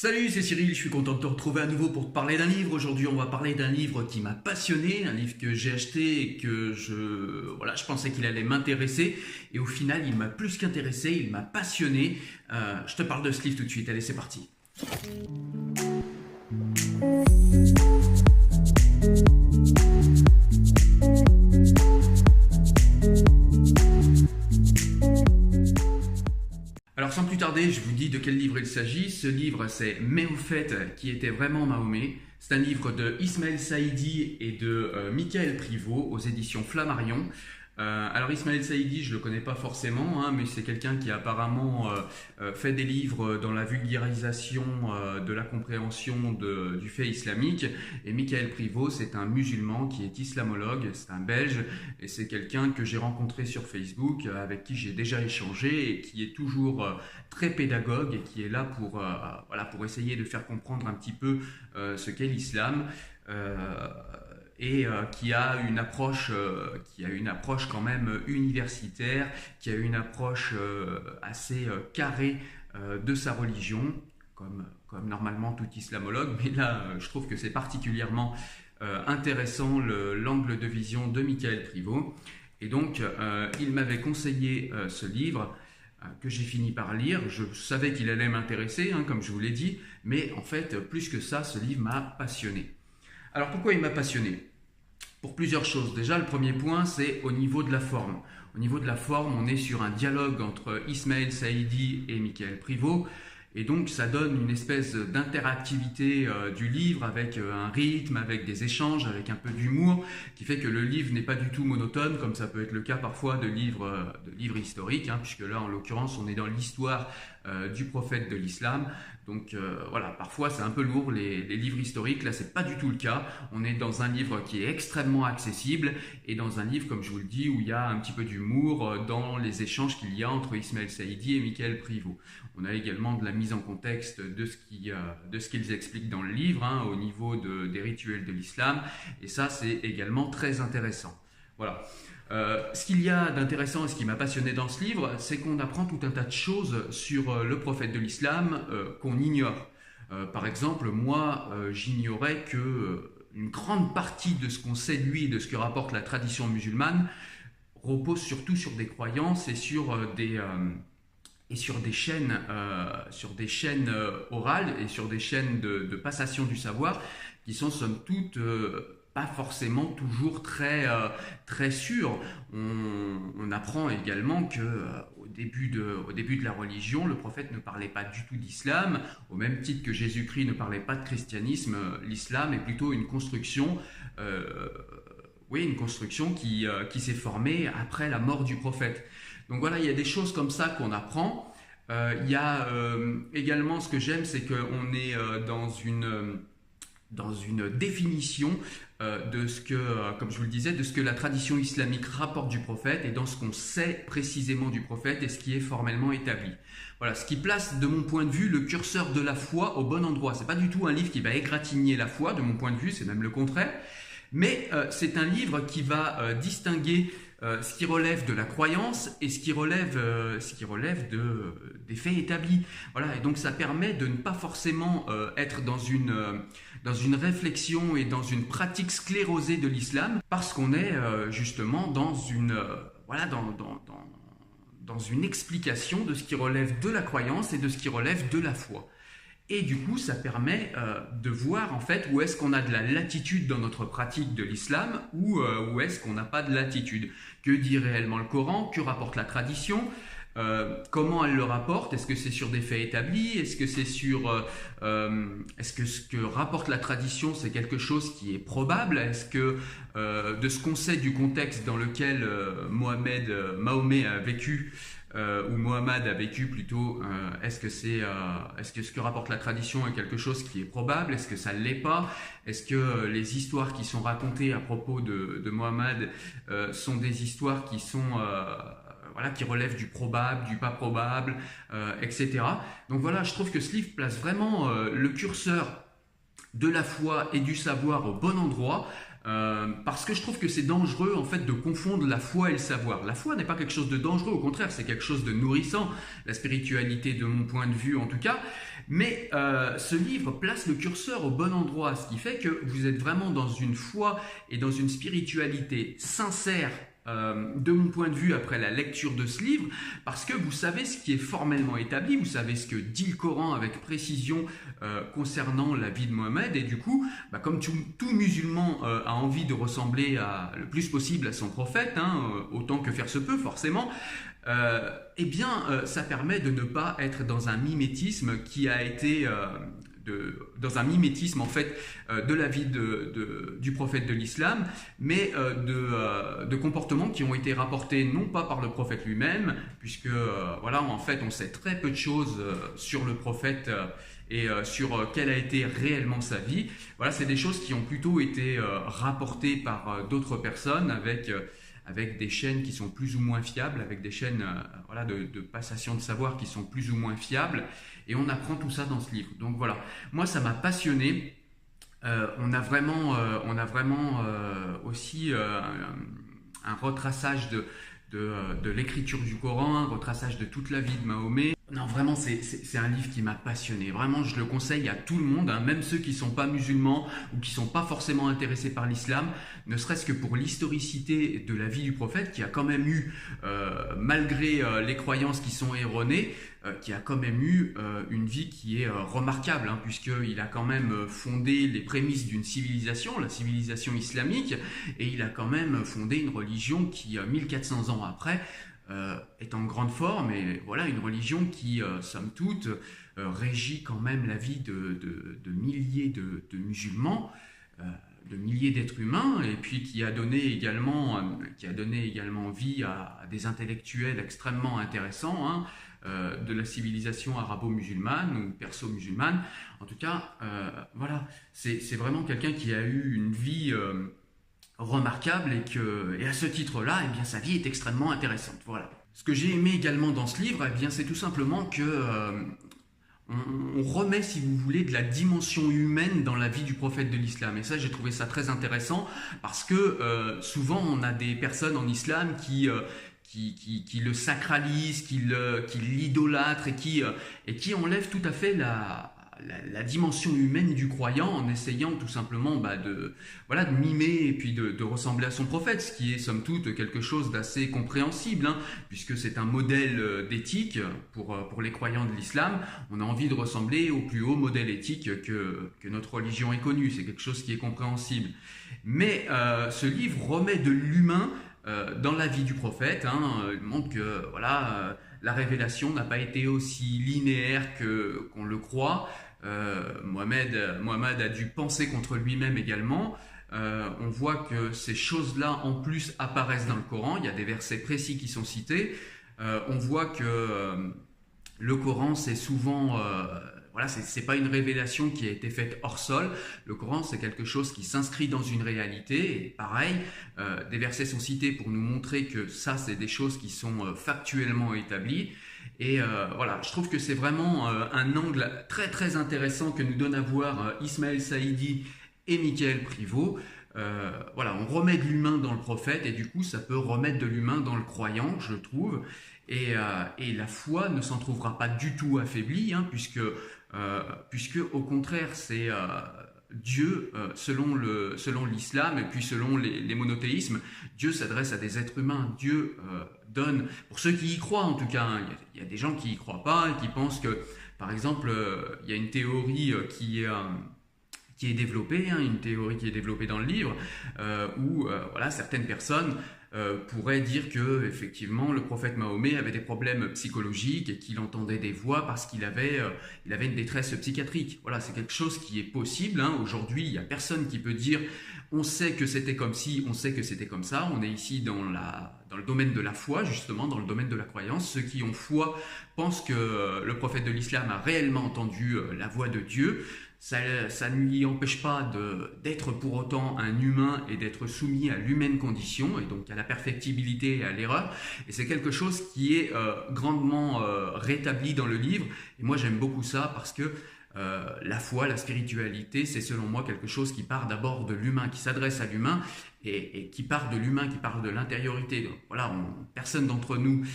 Salut, c'est Cyril, je suis content de te retrouver à nouveau pour te parler d'un livre. Aujourd'hui, on va parler d'un livre qui m'a passionné, un livre que j'ai acheté et que je pensais qu'il allait m'intéresser. Et au final, il m'a plus qu'intéressé, il m'a passionné. Je te parle de ce livre tout de suite, allez, c'est parti. Alors sans plus tarder, je vous dis de quel livre il s'agit. Ce livre, c'est Mais au fait, qui était vraiment Mahomet. C'est un livre de Ismaël Saïdi et de Michael Privot aux éditions Flammarion. Alors Ismaël Saïdi, je ne le connais pas forcément, mais c'est quelqu'un qui apparemment fait des livres dans la vulgarisation de la compréhension du fait islamique. Et Michael Privot, c'est un musulman qui est islamologue, c'est un Belge, et c'est quelqu'un que j'ai rencontré sur Facebook, avec qui j'ai déjà échangé et qui est toujours très pédagogue et qui est là pour essayer de faire comprendre un petit peu ce qu'est l'islam. Qui a une approche quand même universitaire, qui a une approche assez carrée de sa religion, comme normalement tout islamologue, mais là je trouve que c'est particulièrement intéressant l'angle de vision de Michael Privot. Et donc il m'avait conseillé ce livre que j'ai fini par lire. Je savais qu'il allait m'intéresser, comme je vous l'ai dit, mais en fait plus que ça, ce livre m'a passionné. Alors pourquoi il m'a passionné ? Pour plusieurs choses. Déjà, le premier point, c'est au niveau de la forme. Au niveau de la forme, on est sur un dialogue entre Ismaël Saïdi et Michael Privot. Et donc, ça donne une espèce d'interactivité du livre avec un rythme, avec des échanges, avec un peu d'humour, qui fait que le livre n'est pas du tout monotone, comme ça peut être le cas parfois de livres historiques, puisque là, en l'occurrence, on est dans l'histoire du prophète de l'islam. Donc voilà, parfois c'est un peu lourd les livres historiques, là c'est pas du tout le cas. On est dans un livre qui est extrêmement accessible et dans un livre, comme je vous le dis, où il y a un petit peu d'humour dans les échanges qu'il y a entre Ismaël Saïdi et Michael Privot. On a également de la mise en contexte de ce qu'ils expliquent dans le livre, au niveau des rituels de l'islam, et ça c'est également très intéressant. Voilà. Ce qu'il y a d'intéressant et ce qui m'a passionné dans ce livre, c'est qu'on apprend tout un tas de choses sur le prophète de l'islam qu'on ignore. Par exemple, moi, j'ignorais que une grande partie de ce qu'on sait de lui et de ce que rapporte la tradition musulmane repose surtout sur des croyances et sur des chaînes, orales et sur des chaînes de passation du savoir qui sont somme toute pas forcément toujours très sûres. On apprend également que au début de la religion, le prophète ne parlait pas du tout d'islam, au même titre que Jésus-Christ ne parlait pas de christianisme. L'islam est plutôt une construction qui s'est formée après la mort du prophète. Donc voilà, il y a des choses comme ça qu'on apprend. Il y a également, ce que j'aime, c'est qu'on est dans une définition de ce que, comme je vous le disais, de ce que la tradition islamique rapporte du prophète et dans ce qu'on sait précisément du prophète et ce qui est formellement établi. Voilà, ce qui place, de mon point de vue, le curseur de la foi au bon endroit. C'est pas du tout un livre qui va égratigner la foi, de mon point de vue, c'est même le contraire. Mais c'est un livre qui va distinguer ce qui relève de la croyance et ce qui relève des faits établis. Voilà, et donc ça permet de ne pas forcément être dans une réflexion et dans une pratique sclérosée de l'islam, parce qu'on est justement dans une explication de ce qui relève de la croyance et de ce qui relève de la foi. Et du coup, ça permet de voir en fait où est-ce qu'on a de la latitude dans notre pratique de l'islam ou où est-ce qu'on n'a pas de latitude. Que dit réellement le Coran? Que rapporte la tradition? Comment elle le rapporte? Est-ce que c'est sur des faits établis? Est-ce que ce que rapporte la tradition, c'est quelque chose qui est probable? Est-ce que de ce qu'on sait du contexte dans lequel Mahomet a vécu, ou Mohammed a vécu plutôt, est-ce que ce que rapporte la tradition est quelque chose qui est probable? Est-ce que ça ne l'est pas? Est-ce que les histoires qui sont racontées à propos de Mohammed sont des histoires qui sont qui relèvent du probable, du pas probable, etc. Donc voilà, je trouve que ce livre place vraiment le curseur de la foi et du savoir au bon endroit. Parce que je trouve que c'est dangereux en fait de confondre la foi et le savoir. La foi n'est pas quelque chose de dangereux, au contraire, c'est quelque chose de nourrissant, la spiritualité de mon point de vue en tout cas, Mais ce livre place le curseur au bon endroit, ce qui fait que vous êtes vraiment dans une foi et dans une spiritualité sincère, de mon point de vue après la lecture de ce livre, parce que vous savez ce qui est formellement établi, vous savez ce que dit le Coran avec précision concernant la vie de Mohammed, et du coup, comme tout musulman a envie de ressembler le plus possible à son prophète, autant que faire se peut forcément, ça permet de ne pas être dans un mimétisme qui a été dans un mimétisme en fait de la vie du prophète de l'islam, mais de comportements qui ont été rapportés non pas par le prophète lui-même, puisque voilà, en fait on sait très peu de choses sur le prophète et sur quelle a été réellement sa vie. Voilà, c'est des choses qui ont plutôt été rapportées par d'autres personnes avec des chaînes qui sont plus ou moins fiables, avec des chaînes voilà, de passation de savoir qui sont plus ou moins fiables, et on apprend tout ça dans ce livre. Donc voilà, moi ça m'a passionné. On a vraiment aussi un retraçage de l'écriture du Coran, un retraçage de toute la vie de Mahomet. Non, vraiment, c'est un livre qui m'a passionné. Vraiment, je le conseille à tout le monde, même ceux qui ne sont pas musulmans ou qui ne sont pas forcément intéressés par l'islam, ne serait-ce que pour l'historicité de la vie du prophète, qui a quand même eu, malgré les croyances qui sont erronées, qui a quand même eu une vie qui est remarquable, puisqu'il a quand même fondé les prémices d'une civilisation, la civilisation islamique, et il a quand même fondé une religion qui, 1400 ans après, est en grande forme, et voilà, une religion qui, somme toute, régit quand même la vie de milliers de musulmans, de milliers d'êtres humains, et puis qui a donné également vie à des intellectuels extrêmement intéressants, de la civilisation arabo-musulmane ou perso-musulmane. En tout cas, voilà, c'est vraiment quelqu'un qui a eu une vie remarquable, et à ce titre-là, eh bien, sa vie est extrêmement intéressante. Voilà. Ce que j'ai aimé également dans ce livre, eh bien, c'est tout simplement que on remet, si vous voulez, de la dimension humaine dans la vie du prophète de l'islam. Et ça, j'ai trouvé ça très intéressant, parce que souvent, on a des personnes en islam qui le sacralisent, qui l'idolâtrent, et qui enlèvent tout à fait la dimension humaine du croyant, en essayant tout simplement de mimer et puis de ressembler à son prophète, ce qui est somme toute quelque chose d'assez compréhensible, puisque c'est un modèle d'éthique pour les croyants de l'islam. On a envie de ressembler au plus haut modèle éthique que notre religion ait connu, c'est quelque chose qui est compréhensible. Mais ce livre remet de l'humain dans la vie du prophète, il montre que la révélation n'a pas été aussi linéaire qu'on le croit. Mohammed a dû penser contre lui-même également. On voit que ces choses-là en plus apparaissent dans le Coran. Il y a des versets précis qui sont cités. On voit que le Coran, c'est souvent c'est pas une révélation qui a été faite hors sol. Le Coran, c'est quelque chose qui s'inscrit dans une réalité. Et pareil, des versets sont cités pour nous montrer que ça, c'est des choses qui sont factuellement établies. Et je trouve que c'est vraiment un angle très très intéressant que nous donnent à voir Ismaël Saïdi et Mickaël Privot. On remet de l'humain dans le prophète, et du coup ça peut remettre de l'humain dans le croyant, je trouve. Et la foi ne s'en trouvera pas du tout affaiblie, puisque au contraire c'est Dieu, selon l'islam et puis selon les monothéismes, Dieu s'adresse à des êtres humains. Dieu donne, pour ceux qui y croient en tout cas, il y a des gens qui y croient pas et qui pensent que, par exemple, il y a une théorie qui est développée, une théorie qui est développée dans le livre, où certaines personnes pourraient dire que effectivement le prophète Mahomet avait des problèmes psychologiques et qu'il entendait des voix parce qu'il avait une détresse psychiatrique. Voilà, c'est quelque chose qui est possible. Aujourd'hui, il n'y a personne qui peut dire on sait que c'était comme ci, on sait que c'était comme ça. On est ici dans le domaine de la foi, justement, dans le domaine de la croyance. Ceux qui ont foi pensent que le prophète de l'islam a réellement entendu la voix de Dieu. Ça ne lui empêche pas d'être pour autant un humain et d'être soumis à l'humaine condition, et donc à la perfectibilité et à l'erreur. Et c'est quelque chose qui est grandement rétabli dans le livre. Et moi, j'aime beaucoup ça parce que la foi, la spiritualité, c'est selon moi quelque chose qui part d'abord de l'humain, qui s'adresse à l'humain et qui part de l'humain, qui part de l'intériorité. Donc, personne d'entre nous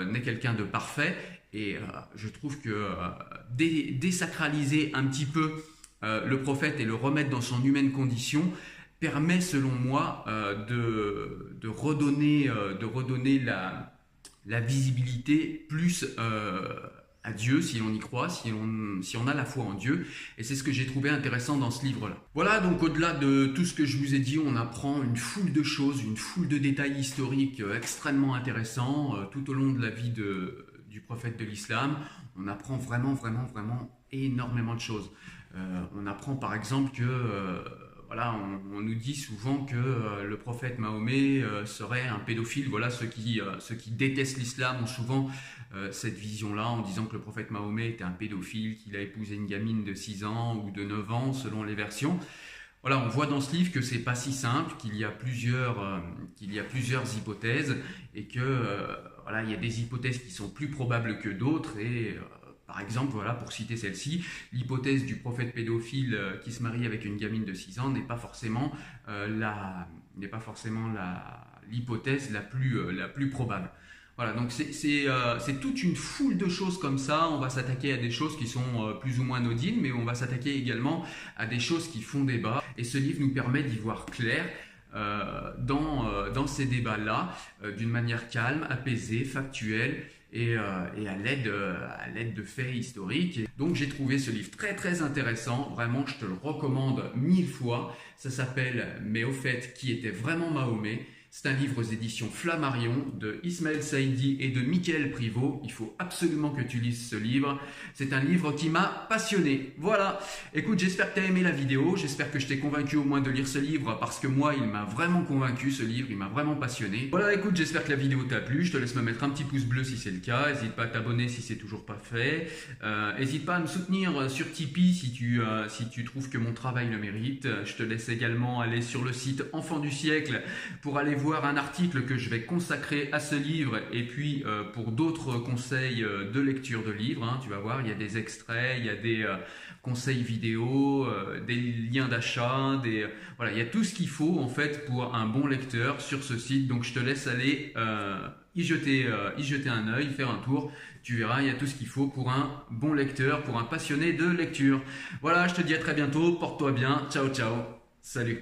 n'est quelqu'un de parfait. Et je trouve que désacraliser un petit peu le prophète et le remettre dans son humaine condition permet, selon moi, de redonner la visibilité plus à Dieu, si l'on y croit, si on a la foi en Dieu. Et c'est ce que j'ai trouvé intéressant dans ce livre-là. Voilà, donc au-delà de tout ce que je vous ai dit, on apprend une foule de choses, une foule de détails historiques extrêmement intéressants tout au long de la vie du prophète de l'islam. On apprend vraiment énormément de choses. On apprend par exemple que voilà, on nous dit souvent que le prophète Mahomet serait un pédophile. Voilà, ceux qui détestent l'islam ont souvent cette vision-là en disant que le prophète Mahomet était un pédophile, qu'il a épousé une gamine de 6 ans ou de 9 ans selon les versions. Voilà, on voit dans ce livre que c'est pas si simple, qu'il y a plusieurs hypothèses et que voilà, il y a des hypothèses qui sont plus probables que d'autres et par exemple, voilà, pour citer celle-ci, l'hypothèse du prophète pédophile qui se marie avec une gamine de 6 ans n'est pas forcément l'hypothèse la plus probable. Voilà, donc c'est toute une foule de choses comme ça. On va s'attaquer à des choses qui sont plus ou moins anodines, mais on va s'attaquer également à des choses qui font débat. Et ce livre nous permet d'y voir clair dans ces débats-là, d'une manière calme, apaisée, factuelle, et à l'aide de faits historiques. Donc j'ai trouvé ce livre très intéressant, vraiment je te le recommande 1000 fois. Ça s'appelle « Mais au fait, qui était vraiment Mahomet ?» C'est un livre aux éditions Flammarion de Ismaël Saïdi et de Mickaël Privot. Il faut absolument que tu lises ce livre. C'est un livre qui m'a passionné. Voilà. Écoute, j'espère que tu as aimé la vidéo. J'espère que je t'ai convaincu au moins de lire ce livre parce que moi, il m'a vraiment convaincu ce livre. Il m'a vraiment passionné. Voilà, écoute, j'espère que la vidéo t'a plu. Je te laisse me mettre un petit pouce bleu si c'est le cas. N'hésite pas à t'abonner si c'est toujours pas fait. N'hésite pas à me soutenir sur Tipeee si tu trouves que mon travail le mérite. Je te laisse également aller sur le site Enfant du siècle pour aller voir un article que je vais consacrer à ce livre et puis pour d'autres conseils de lecture de livres, hein, tu vas voir, il y a des extraits, il y a des conseils vidéo, des liens d'achat, voilà, il y a tout ce qu'il faut en fait pour un bon lecteur sur ce site. Donc je te laisse aller y jeter un œil, faire un tour. Tu verras, il y a tout ce qu'il faut pour un bon lecteur, pour un passionné de lecture. Voilà, je te dis à très bientôt, porte-toi bien, ciao, salut.